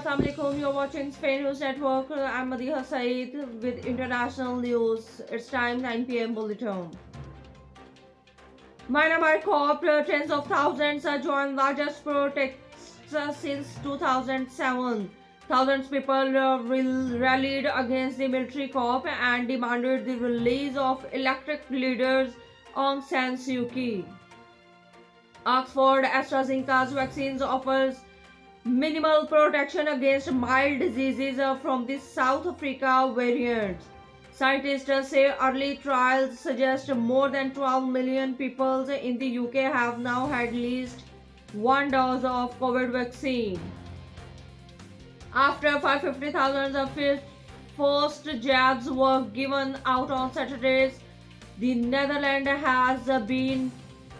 Assalamu alaikum. You're watching Spain News Network. I'm Madiha Saeed with international news. It's time 9 p.m. bulletin. Myanmar cop tens of thousands joined largest protests since 2007. Thousands of people rallied against the military coup and demanded the release of elected leaders Aung San Suu Kyi. Oxford AstraZeneca's vaccines offers minimal protection against mild diseases from the South Africa variant. Scientists say early trials suggest more than 12 million people in the UK have now had at least one dose of COVID vaccine. After 550,000 of first jabs were given out on Saturdays, the Netherlands has been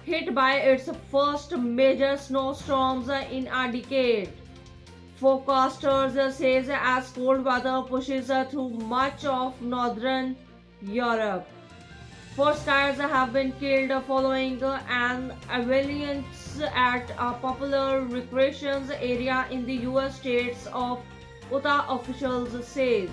hit by its first major snowstorms in a decade. Forecasters say as cold weather pushes through much of northern Europe. 4 skiers have been killed following an avalanche at a popular recreation area in the US states of Utah, officials says.